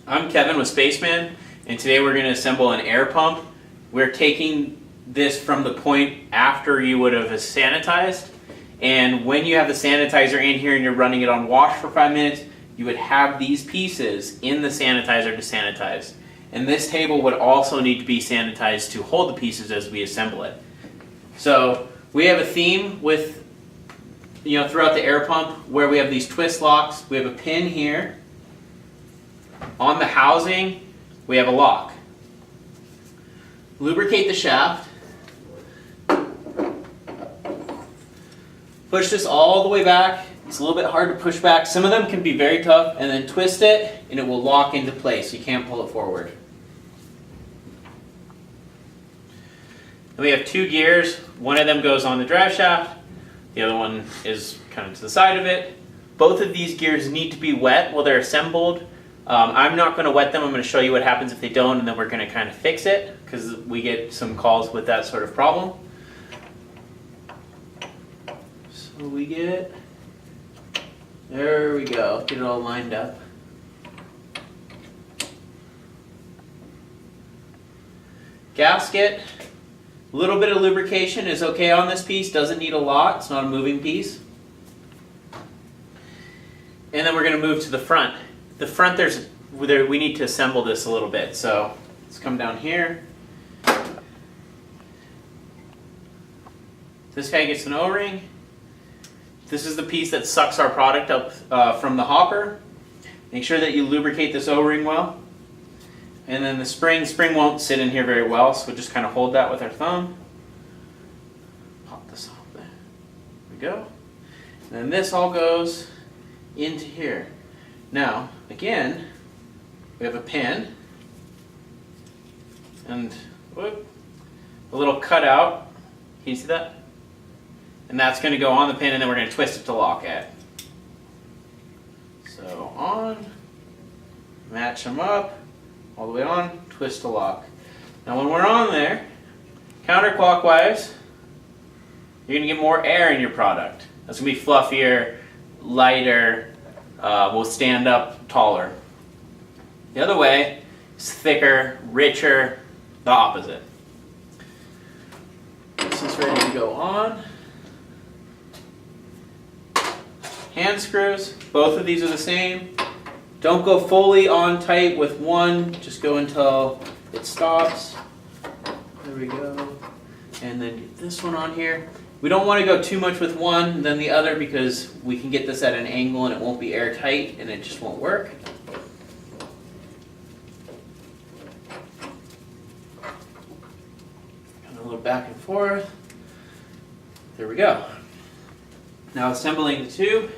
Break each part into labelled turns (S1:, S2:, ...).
S1: I'm Kevin with Spaceman, and today we're going to assemble an air pump. We're taking this from the point after you would have sanitized, and when you have the sanitizer in here and you're running it on wash for 5 minutes, you would have these pieces in the sanitizer to sanitize. And this table would also need to be sanitized to hold the pieces as we assemble it. So we have a theme with, throughout the air pump where we have these twist locks. We have a pin here. On the housing, we have a lock. Lubricate the shaft. Push this all the way back. It's a little bit hard to push back. Some of them can be very tough, and then twist it and it will lock into place. You can't pull it forward. Then we have two gears. One of them goes on the drive shaft. The other one is kind of to the side of it. Both of these gears need to be wet while they're assembled. I'm not going to wet them. I'm going to show you what happens if they don't, and then we're going to kind of fix it because we get some calls with that sort of problem. So we get, there we go, get it all lined up. Gasket, a little bit of lubrication is okay on this piece, doesn't need a lot, it's not a moving piece. And then we're going to move to the front. The front, we need to assemble this a little bit, so let's come down here. This guy gets an O-ring. This is the piece that sucks our product up from the hopper. Make sure that you lubricate this O-ring well. And then the spring won't sit in here very well, so we'll just kind of hold that with our thumb. Pop this off there. There we go. And then this all goes into here. Now, again, we have a pin and a little cutout. Can you see that? And that's going to go on the pin, and then we're going to twist it to lock it. So on, match them up, all the way on, twist to lock. Now when we're on there, counterclockwise, you're going to get more air in your product. That's going to be fluffier, lighter, will stand up taller. The other way is thicker, richer, the opposite. This is ready to go on. Hand screws, both of these are the same. Don't go fully on tight with one, just go until it stops. There we go. And then get this one on here. We don't want to go too much with one than the other because we can get this at an angle and it won't be airtight and it just won't work. And a little back and forth. There we go. Now assembling the two.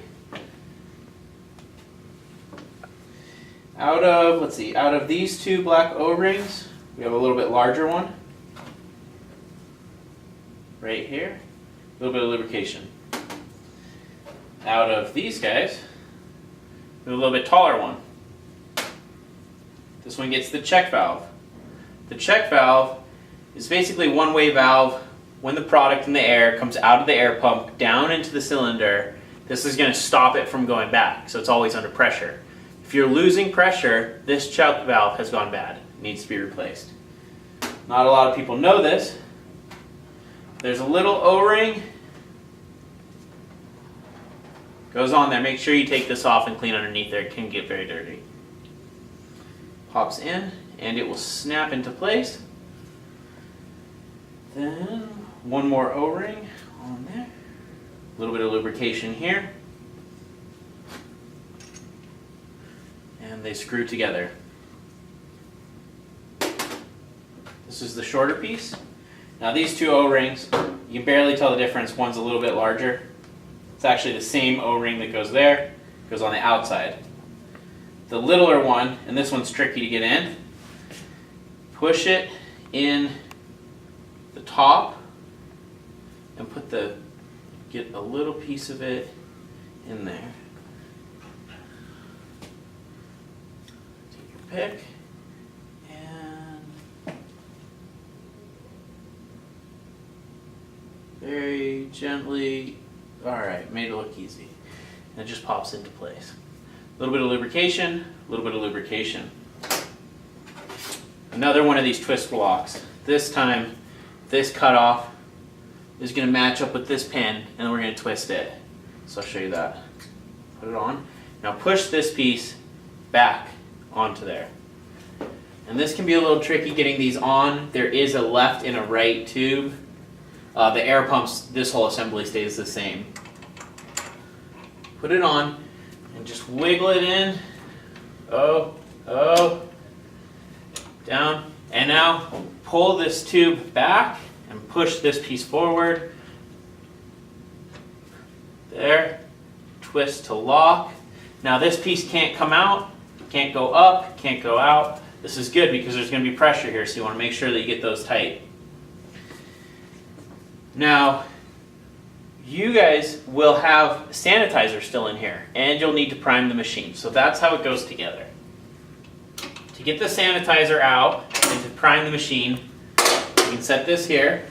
S1: Out of these two black O-rings, we have a little bit larger one. Right here. A little bit of lubrication. Out of these guys, we have a little bit taller one. This one gets the check valve. The check valve is basically a one-way valve. When the product in the air comes out of the air pump down into the cylinder, this is going to stop it from going back, so it's always under pressure. If you're losing pressure, this check valve has gone bad. It needs to be replaced. Not a lot of people know this. There's a little O-ring. Goes on there. Make sure you take this off and clean underneath there. It can get very dirty. Pops in and it will snap into place. Then one more O-ring on there. A little bit of lubrication here. And they screw together. This is the shorter piece. Now these two O-rings, you can barely tell the difference. One's a little bit larger. It's actually the same O-ring that goes there, goes on the outside. The littler one, and this one's tricky to get in, push it in the top and get a little piece of it in there. Take your pick. Very gently, alright, made it look easy. And it just pops into place. A little bit of lubrication, a little bit of lubrication. another one of these twist locks. This time, this cutoff is going to match up with this pin, and then we're going to twist it. So I'll show you that. Put it on. Now push this piece back onto there. And this can be a little tricky getting these on. There is a left and a right tube. The air pumps, this whole assembly stays the same. Put it on and just wiggle it in. Oh, down. And now pull this tube back and push this piece forward. There. Twist to lock. Now this piece can't come out, can't go up, can't go out. This is good because there's going to be pressure here, so you want to make sure that you get those tight. Now, you guys will have sanitizer still in here, and you'll need to prime the machine. So that's how it goes together. To get the sanitizer out and to prime the machine, you can set this here.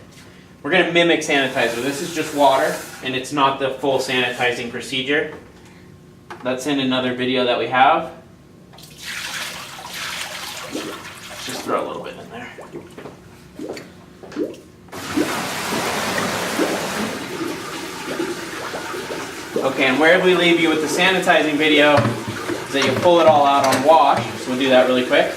S1: We're going to mimic sanitizer. This is just water, and it's not the full sanitizing procedure. That's in another video that we have. Just throw a little bit in there. Okay, and where we leave you with the sanitizing video is that you pull it all out on wash. So we'll do that really quick.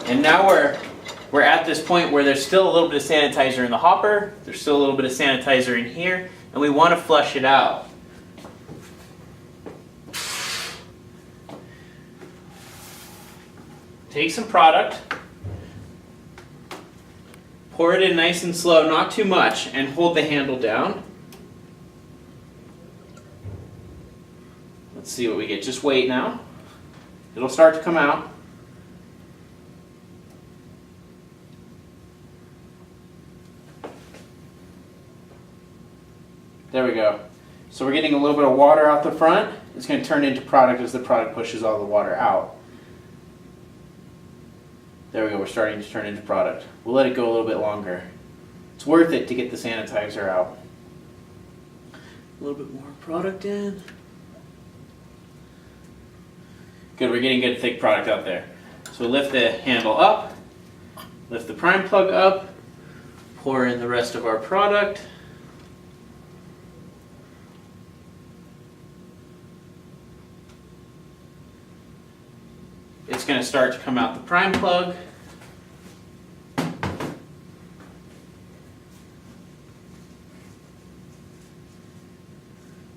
S1: And now we're at this point where there's still a little bit of sanitizer in the hopper, there's still a little bit of sanitizer in here, and we want to flush it out. Take some product, pour it in nice and slow, not too much, and hold the handle down. Let's see what we get. Just wait now. It'll start to come out. There we go. So we're getting a little bit of water out the front. It's going to turn into product as the product pushes all the water out. There we go, we're starting to turn into product. We'll let it go a little bit longer. It's worth it to get the sanitizer out. A little bit more product in. Good, we're getting good thick product out there. So we'll lift the handle up, lift the prime plug up, pour in the rest of our product. It's going to start to come out the prime plug.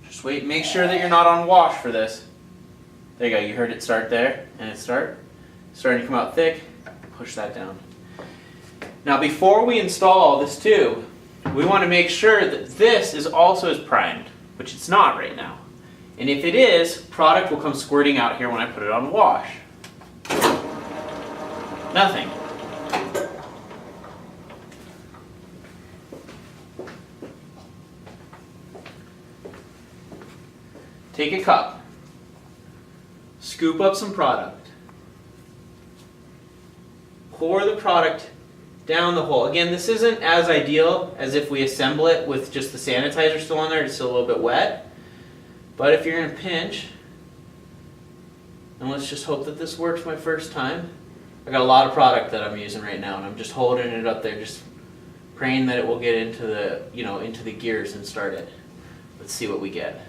S1: Just wait, make sure that you're not on wash for this. There you go, you heard it start there, and it's starting to come out thick. Push that down. Now before we install this tube, we want to make sure that this is also primed, which it's not right now. And if it is, product will come squirting out here when I put it on wash. Nothing. Take a cup, scoop up some product, pour the product down the hole. Again, this isn't as ideal as if we assemble it with just the sanitizer still on there. It's still a little bit wet. But if you're going to pinch, and let's just hope that this works my first time. I got a lot of product that I'm using right now, and I'm just holding it up there, just praying that it will get into the, into the gears and start it. Let's see what we get.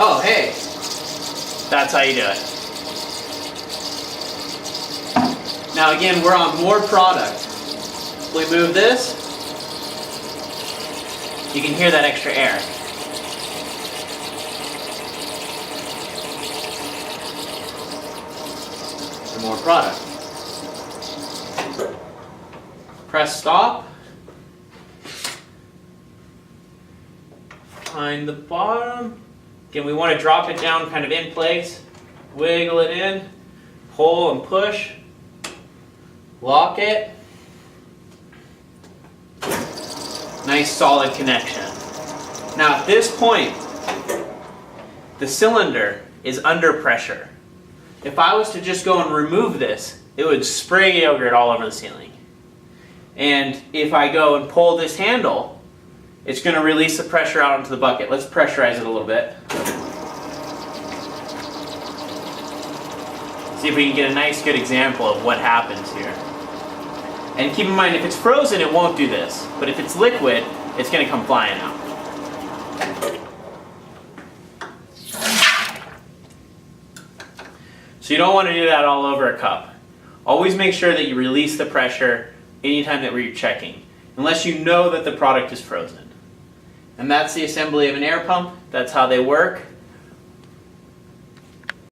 S1: Oh, hey, that's how you do it. Now again, we're on more product. If we move this, you can hear that extra air. More product. Press stop. Find the bottom. Again, we want to drop it down kind of in place. Wiggle it in. Pull and push. Lock it. Nice solid connection. Now at this point, the cylinder is under pressure. If I was to just go and remove this, it would spray yogurt all over the ceiling. And if I go and pull this handle, it's going to release the pressure out into the bucket. Let's pressurize it a little bit. See if we can get a nice good example of what happens here. And keep in mind, if it's frozen, it won't do this. But if it's liquid, it's going to come flying out. So you don't want to do that all over a cup. Always make sure that you release the pressure anytime that you're checking, unless you know that the product is frozen. And that's the assembly of an air pump. That's how they work.